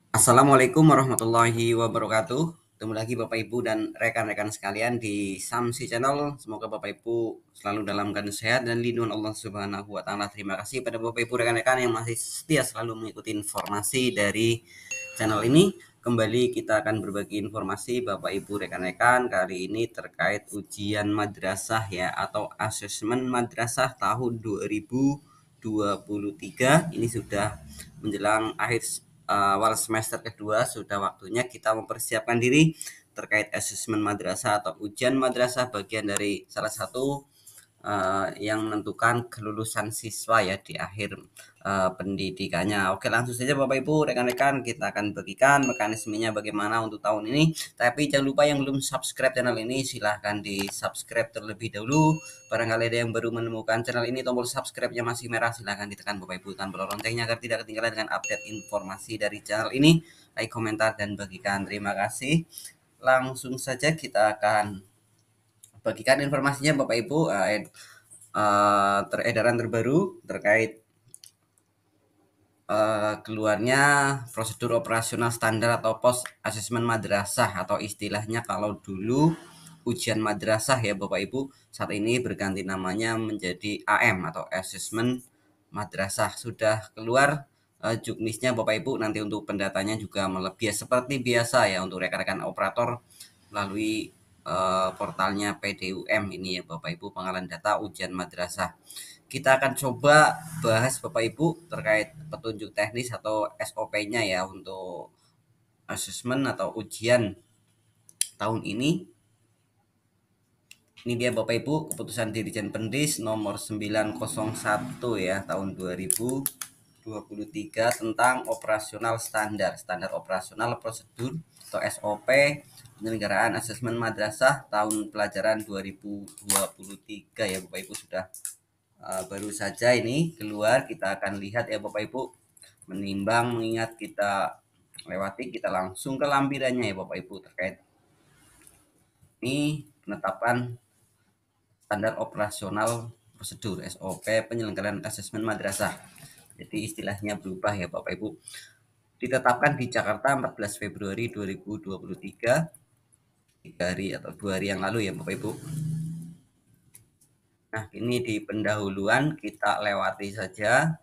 Assalamualaikum warahmatullahi wabarakatuh. Ketemu lagi Bapak Ibu dan rekan-rekan sekalian di Samsi Channel. Semoga Bapak Ibu selalu dalam keadaan sehat dan lindungan Allah Subhanahu wa taala. Terima kasih pada Bapak Ibu rekan-rekan yang masih setia selalu mengikuti informasi dari channel ini. Kembali kita akan berbagi informasi Bapak Ibu rekan-rekan kali ini terkait ujian madrasah ya atau asesmen madrasah tahun 2023. Ini sudah menjelang awal semester kedua, sudah waktunya kita mempersiapkan diri terkait asesmen madrasah atau ujian madrasah, bagian dari salah satu yang menentukan kelulusan siswa ya di akhir pendidikannya. Oke, langsung saja Bapak Ibu rekan-rekan, kita akan bagikan mekanismenya bagaimana untuk tahun ini. Tapi jangan lupa yang belum subscribe channel ini silahkan di subscribe terlebih dahulu. Barangkali ada yang baru menemukan channel ini, tombol subscribe-nya masih merah, silahkan ditekan Bapak Ibu tombol loncengnya agar tidak ketinggalan dengan update informasi dari channel ini. Like, komentar, dan bagikan. Terima kasih. Langsung saja kita akan bagikan informasinya Bapak Ibu. Edaran terbaru terkait keluarnya prosedur operasional standar atau pos asesmen madrasah, atau istilahnya kalau dulu ujian madrasah ya Bapak Ibu, saat ini berganti namanya menjadi AM atau asesmen madrasah. Sudah keluar juknisnya Bapak Ibu. Nanti untuk pendatanya juga melebihi seperti biasa ya untuk rekan-rekan operator melalui portalnya PDUM ini ya Bapak Ibu, pengalihan data ujian madrasah. Kita akan coba bahas Bapak Ibu terkait petunjuk teknis atau SOP-nya ya untuk asesmen atau ujian tahun ini. Ini dia Bapak Ibu keputusan Dirjen Pendis nomor 901 ya tahun 2023 tentang operasional standar operasional prosedur atau SOP penyelenggaraan asesmen madrasah tahun pelajaran 2023 ya Bapak Ibu. Sudah baru saja ini keluar, kita akan lihat ya Bapak Ibu. Menimbang mengingat kita lewati, kita langsung ke lampirannya ya Bapak Ibu terkait ini penetapan standar operasional prosedur SOP penyelenggaraan asesmen madrasah. Jadi istilahnya berubah ya Bapak Ibu. Ditetapkan di Jakarta 14 Februari 2023, 3 hari atau 2 hari yang lalu ya Bapak Ibu. Nah, ini di pendahuluan kita lewati saja.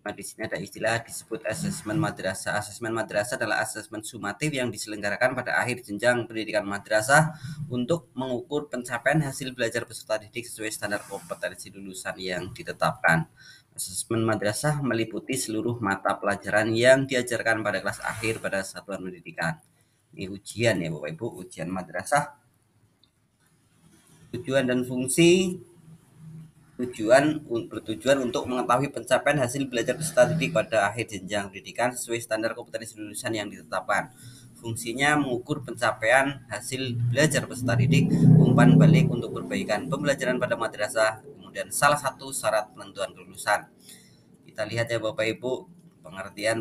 Nah, di sini ada istilah disebut asesmen madrasah. Asesmen madrasah adalah asesmen sumatif yang diselenggarakan pada akhir jenjang pendidikan madrasah untuk mengukur pencapaian hasil belajar peserta didik sesuai standar kompetensi lulusan yang ditetapkan. Asesmen madrasah meliputi seluruh mata pelajaran yang diajarkan pada kelas akhir pada satuan pendidikan. Ini ujian ya Bapak Ibu, ujian madrasah. Tujuan dan fungsi bertujuan untuk mengetahui pencapaian hasil belajar peserta didik pada akhir jenjang pendidikan sesuai standar kompetensi lulusan yang ditetapkan. Fungsinya mengukur pencapaian hasil belajar peserta didik, umpan balik untuk perbaikan pembelajaran pada madrasah, kemudian salah satu syarat penentuan kelulusan. Kita lihat ya Bapak Ibu, pengertian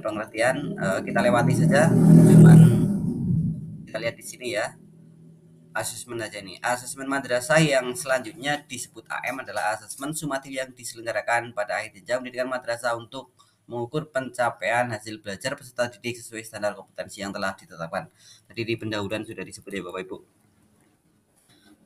kita lewati saja, cuman kita lihat di sini ya. Asesmen aja nih. Asesmen madrasah yang selanjutnya disebut AM adalah asesmen sumatif yang diselenggarakan pada akhir jenjang pendidikan madrasah untuk mengukur pencapaian hasil belajar peserta didik sesuai standar kompetensi yang telah ditetapkan. Tadi di pendahuluan sudah disebut ya Bapak Ibu.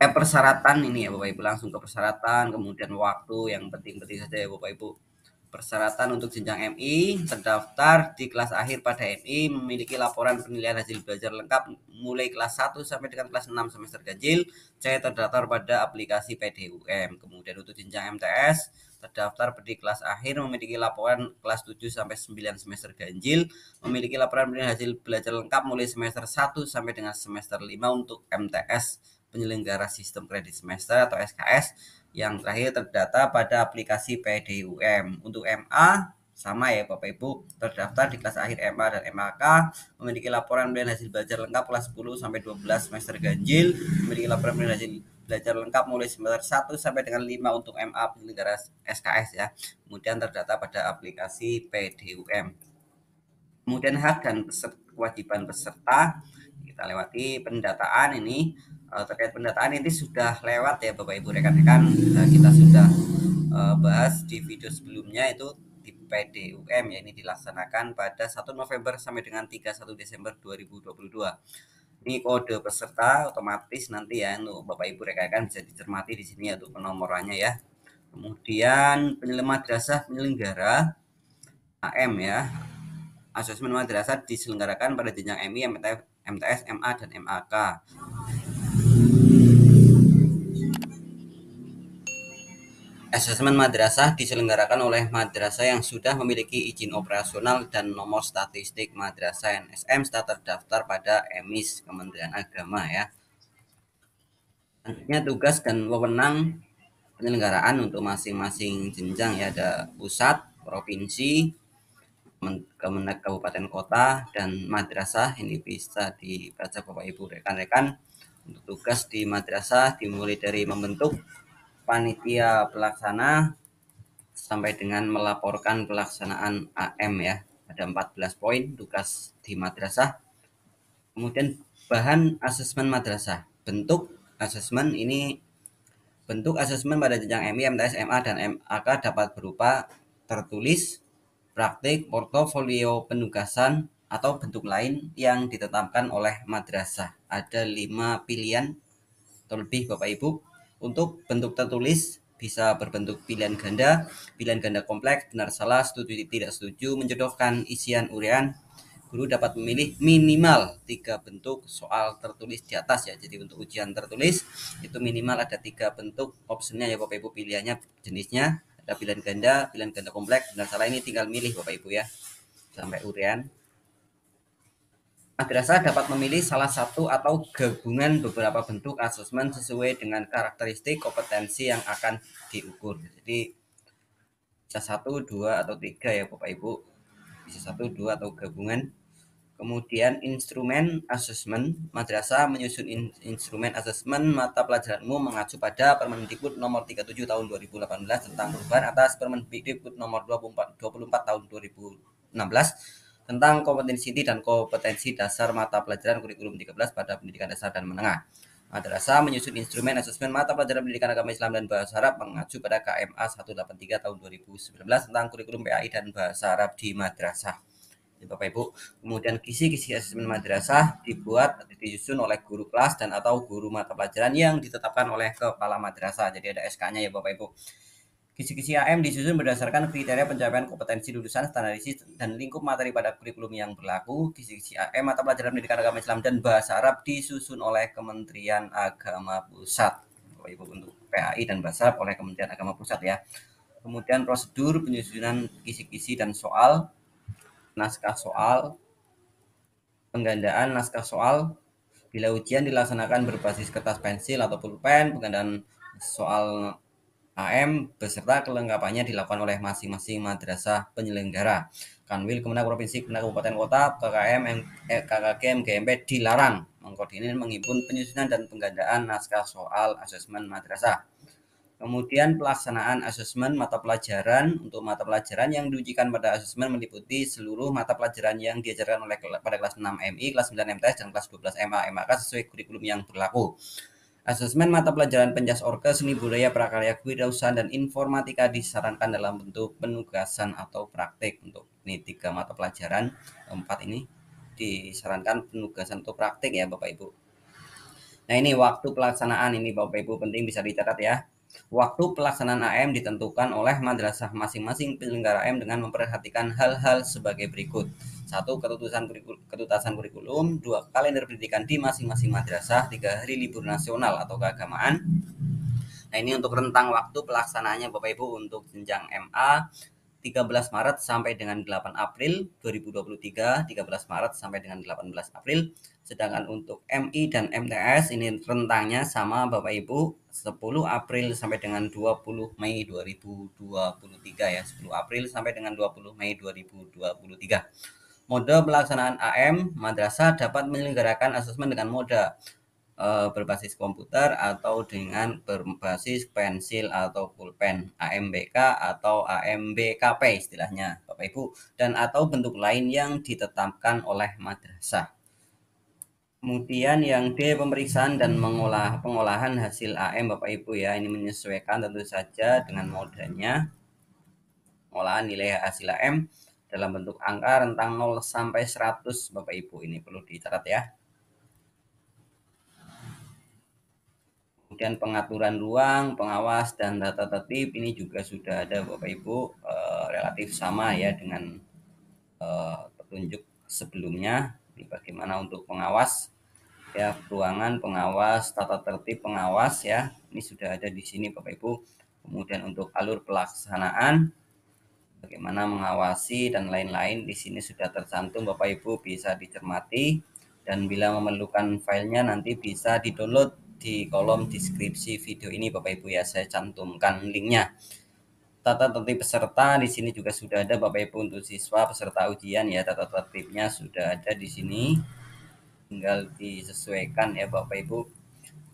Persyaratan ini ya Bapak Ibu, langsung ke persyaratan, kemudian waktu yang penting-penting saja ya Bapak Ibu. Persyaratan untuk jenjang MI, terdaftar di kelas akhir pada MI, memiliki laporan penilaian hasil belajar lengkap mulai kelas 1 sampai dengan kelas 6 semester ganjil, terdaftar pada aplikasi PDUM. Kemudian untuk jenjang MTS, terdaftar di kelas akhir, memiliki laporan kelas 7 sampai 9 semester ganjil, memiliki laporan penilaian hasil belajar lengkap mulai semester 1 sampai dengan semester 5 untuk MTS penyelenggara sistem kredit semester atau SKS. Yang terakhir terdata pada aplikasi PDUM. Untuk MA sama ya Bapak Ibu, terdaftar di kelas akhir MA dan MAK, memiliki laporan penilaian hasil belajar lengkap kelas 10 sampai 12 semester ganjil, memiliki laporan penilaian hasil belajar lengkap mulai semester 1 sampai dengan 5 untuk MA penyelenggara SKS ya. Kemudian terdata pada aplikasi PDUM. Kemudian hak dan kewajiban peserta, kita lewati pendataan ini. Terkait pendataan ini sudah lewat ya Bapak Ibu rekan-rekan, kita sudah bahas di video sebelumnya itu PDUM ya, ini dilaksanakan pada 1 November sampai dengan 31 Desember 2022. Ini kode peserta otomatis nanti ya untuk Bapak Ibu rekan-rekan bisa dicermati di sini ya untuk penomorannya ya. Kemudian madrasah penyelenggara AM ya. Asesmen madrasah diselenggarakan pada jenjang MI, MTS, MA dan MAK. Asesmen madrasah diselenggarakan oleh madrasah yang sudah memiliki izin operasional dan nomor statistik madrasah NSM setelah terdaftar pada EMIS Kementerian Agama ya. Selanjutnya tugas dan wewenang penyelenggaraan untuk masing-masing jenjang ya, ada pusat, provinsi, Kemenak kabupaten kota dan madrasah. Ini bisa dibaca Bapak Ibu rekan-rekan. Untuk tugas di madrasah dimulai dari membentuk panitia pelaksana sampai dengan melaporkan pelaksanaan AM ya. Ada 14 poin tugas di madrasah. Kemudian bahan asesmen madrasah. Bentuk asesmen ini, bentuk asesmen pada jenjang MI, MTS, MA dan MAK dapat berupa tertulis, praktik, portofolio penugasan atau bentuk lain yang ditetapkan oleh madrasah. Ada 5 pilihan atau lebih Bapak Ibu. Untuk bentuk tertulis bisa berbentuk pilihan ganda kompleks, benar salah, setuju tidak setuju, menjodohkan isian uraian. Guru dapat memilih minimal 3 bentuk soal tertulis di atas ya. Jadi untuk ujian tertulis itu minimal ada 3 bentuk opsinya ya Bapak Ibu, pilihannya jenisnya. Ada pilihan ganda kompleks, benar salah, ini tinggal milih Bapak Ibu ya sampai uraian. Madrasah dapat memilih salah satu atau gabungan beberapa bentuk asesmen sesuai dengan karakteristik kompetensi yang akan diukur. Jadi bisa 1, 2 atau 3 ya Bapak Ibu. Bisa 1, 2 atau gabungan. Kemudian instrumen asesmen, madrasah menyusun instrumen asesmen mata pelajaran umum mengacu pada Permendikbud nomor 37 tahun 2018 tentang perubahan atas Permendikbud nomor 24 tahun 2016 tentang kompetensi inti dan kompetensi dasar mata pelajaran kurikulum 13 pada pendidikan dasar dan menengah. Madrasah menyusun instrumen asesmen mata pelajaran pendidikan agama Islam dan bahasa Arab mengacu pada KMA 183 tahun 2019 tentang kurikulum PAI dan bahasa Arab di madrasah. Bapak Ibu. Kemudian kisi-kisi asesmen madrasah dibuat disusun oleh guru kelas dan atau guru mata pelajaran yang ditetapkan oleh kepala madrasah. Jadi ada SK-nya ya Bapak Ibu. Kisi-kisi AM disusun berdasarkan kriteria pencapaian kompetensi lulusan, standarisasi dan lingkup materi pada kurikulum yang berlaku. Kisi-kisi AM mata pelajaran pendidikan agama Islam dan bahasa Arab disusun oleh Kementerian Agama Pusat. Bapak Ibu, untuk PAI dan bahasa Arab oleh Kementerian Agama Pusat ya. Kemudian prosedur penyusunan kisi-kisi dan soal, naskah soal, penggandaan naskah soal. Bila ujian dilaksanakan berbasis kertas pensil atau pulpen, penggandaan soal AM beserta kelengkapannya dilakukan oleh masing-masing madrasah penyelenggara. Kanwil Kemenak Provinsi, Kemenak Kabupaten Kota, KKM, KKGM, GMP dilarang mengkoordinir, menghimpun penyusunan dan penggandaan naskah soal asesmen madrasah. Kemudian pelaksanaan asesmen mata pelajaran. Untuk mata pelajaran yang diujikan pada asesmen meliputi seluruh mata pelajaran yang diajarkan oleh pada kelas 6 MI, kelas 9 MTS, dan kelas 12 MA, MAK sesuai kurikulum yang berlaku. Asesmen mata pelajaran penjas orke, seni budaya, prakarya, kewirausahaan, dan informatika disarankan dalam bentuk penugasan atau praktik. Untuk ini 3 mata pelajaran, 4 ini disarankan penugasan atau praktik ya Bapak Ibu. Nah ini waktu pelaksanaan ini Bapak Ibu penting bisa dicatat ya. Waktu pelaksanaan AM ditentukan oleh madrasah masing-masing penyelenggara AM dengan memperhatikan hal-hal sebagai berikut. 1. Ketutasan kurikulum. 2. Kalender pendidikan di masing-masing madrasah. 3. Hari libur nasional atau keagamaan. Nah ini untuk rentang waktu pelaksanaannya Bapak Ibu. Untuk jenjang MA 13 Maret sampai dengan 8 April 2023, 13 Maret sampai dengan 18 April. Sedangkan untuk MI dan MTS ini rentangnya sama Bapak Ibu, 10 April sampai dengan 20 Mei 2023 ya, 10 April sampai dengan 20 Mei 2023. Mode pelaksanaan AM, madrasah dapat menyelenggarakan asesmen dengan mode berbasis komputer atau dengan berbasis pensil atau pulpen, AMBK atau AMBKP istilahnya Bapak Ibu, dan atau bentuk lain yang ditetapkan oleh madrasah. Kemudian yang D, pemeriksaan dan pengolahan hasil AM Bapak Ibu ya, ini menyesuaikan tentu saja dengan modenya. pengolahan nilai hasil AM dalam bentuk angka rentang 0 sampai 100 Bapak Ibu. Ini perlu dicatat ya. Kemudian pengaturan ruang, pengawas, dan data tertib ini juga sudah ada Bapak Ibu, relatif sama ya dengan petunjuk sebelumnya. Ini bagaimana untuk pengawas ya, ruangan pengawas, tata tertib pengawas ya, ini sudah ada di sini Bapak Ibu. Kemudian untuk alur pelaksanaan, bagaimana mengawasi dan lain-lain di sini sudah tercantum Bapak Ibu, bisa dicermati, dan bila memerlukan filenya nanti bisa di-download di kolom deskripsi video ini Bapak Ibu ya, saya cantumkan linknya. Tata tertib peserta di sini juga sudah ada Bapak Ibu untuk siswa peserta ujian ya, tata tertibnya sudah ada di sini, tinggal disesuaikan ya Bapak Ibu.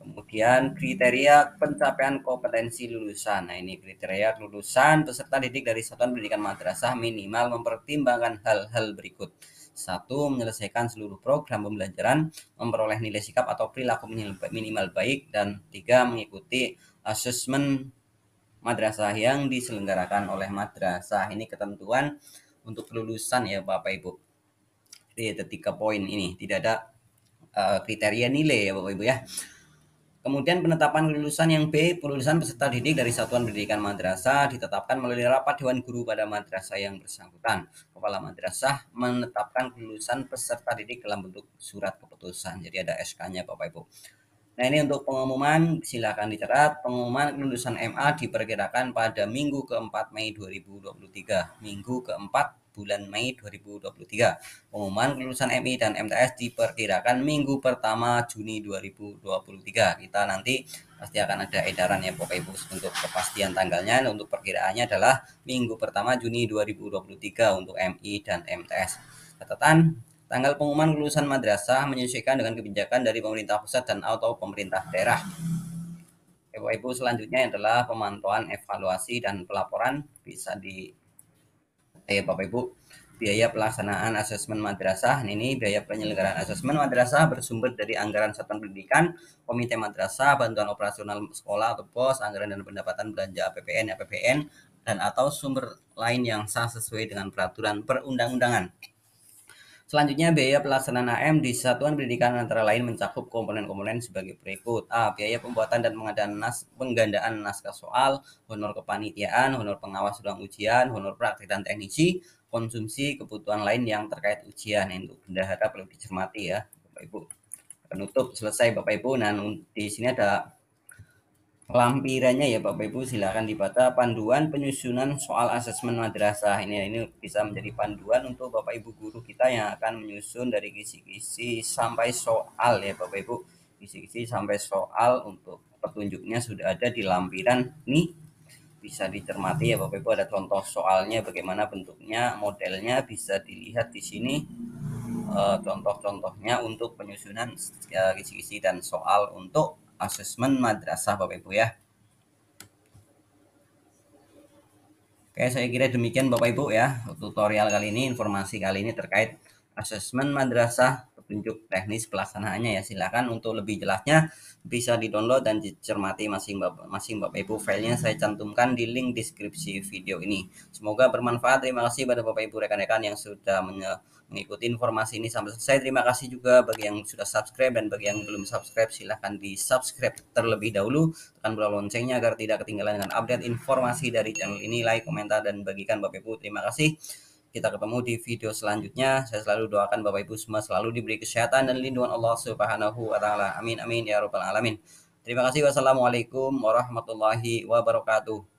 Kemudian kriteria pencapaian kompetensi lulusan. Nah, ini kriteria lulusan peserta didik dari satuan pendidikan madrasah minimal mempertimbangkan hal-hal berikut. 1. Menyelesaikan seluruh program pembelajaran, memperoleh nilai sikap atau perilaku minimal baik, dan 3. Mengikuti asesmen madrasah yang diselenggarakan oleh madrasah. Ini ketentuan untuk kelulusan ya Bapak Ibu. Jadi ada 3 poin ini, tidak ada kriteria nilai ya Bapak Ibu ya. Kemudian penetapan kelulusan yang B, kelulusan peserta didik dari satuan pendidikan madrasah ditetapkan melalui rapat dewan guru pada madrasah yang bersangkutan. Kepala madrasah menetapkan kelulusan peserta didik dalam bentuk surat keputusan. Jadi ada SK-nya Bapak Ibu. Nah, ini untuk pengumuman, silakan dicatat. Pengumuman kelulusan MA diperkirakan pada minggu ke-4 Mei 2023. Minggu ke-4 bulan Mei 2023. Pengumuman kelulusan MI dan MTS diperkirakan minggu pertama Juni 2023. Kita nanti pasti akan ada edaran ya Bapak Ibu untuk kepastian tanggalnya. Untuk perkiraannya adalah minggu pertama Juni 2023 untuk MI dan MTS. Catatan, tanggal pengumuman kelulusan madrasah menyesuaikan dengan kebijakan dari pemerintah pusat dan atau pemerintah daerah. Bapak Ibu, selanjutnya adalah pemantauan, evaluasi, dan pelaporan. Bisa di Bapak Ibu, biaya pelaksanaan asesmen madrasah. Ini biaya penyelenggaraan asesmen madrasah bersumber dari anggaran satuan pendidikan, komite madrasah, bantuan operasional sekolah atau POS, anggaran dan pendapatan belanja APBN, APBN, dan atau sumber lain yang sah sesuai dengan peraturan perundang-undangan. Selanjutnya, biaya pelaksanaan AM di satuan pendidikan antara lain mencakup komponen-komponen sebagai berikut. A. Biaya pembuatan dan penggandaan naskah soal, honor kepanitiaan, honor pengawas ruang ujian, honor praktik dan teknisi, konsumsi, kebutuhan lain yang terkait ujian. Untuk bendahara perlu dicermati ya, Bapak Ibu. Penutup selesai Bapak Ibu. Nah, di sini ada lampirannya ya Bapak Ibu, silakan dibaca panduan penyusunan soal asesmen madrasah. Ini bisa menjadi panduan untuk Bapak Ibu guru kita yang akan menyusun dari kisi-kisi sampai soal ya Bapak Ibu. Kisi-kisi sampai soal untuk petunjuknya sudah ada di lampiran ini. Bisa dicermati ya Bapak Ibu, ada contoh soalnya bagaimana bentuknya, modelnya bisa dilihat di sini. Contoh-contohnya untuk penyusunan kisi-kisi dan soal untuk asesmen madrasah Bapak Ibu ya. Oke, saya kira demikian Bapak Ibu ya, tutorial kali ini, informasi kali ini terkait asesmen madrasah, petunjuk teknis pelaksanaannya ya. Silakan untuk lebih jelasnya bisa di-download dan dicermati masing-masing Bapak Ibu. Filenya saya cantumkan di link deskripsi video ini. Semoga bermanfaat. Terima kasih pada Bapak Ibu rekan-rekan yang sudah mengikuti informasi ini sampai selesai. Terima kasih juga bagi yang sudah subscribe, dan bagi yang belum subscribe silahkan di subscribe terlebih dahulu, tekan tombol loncengnya agar tidak ketinggalan dengan update informasi dari channel ini. Like, komentar, dan bagikan Bapak Ibu. Terima kasih. Kita ketemu di video selanjutnya. Saya selalu doakan Bapak Ibu semua selalu diberi kesehatan dan lindungan Allah Subhanahu wa taala. Amin amin ya rabbal alamin. Terima kasih. Wassalamualaikum warahmatullahi wabarakatuh.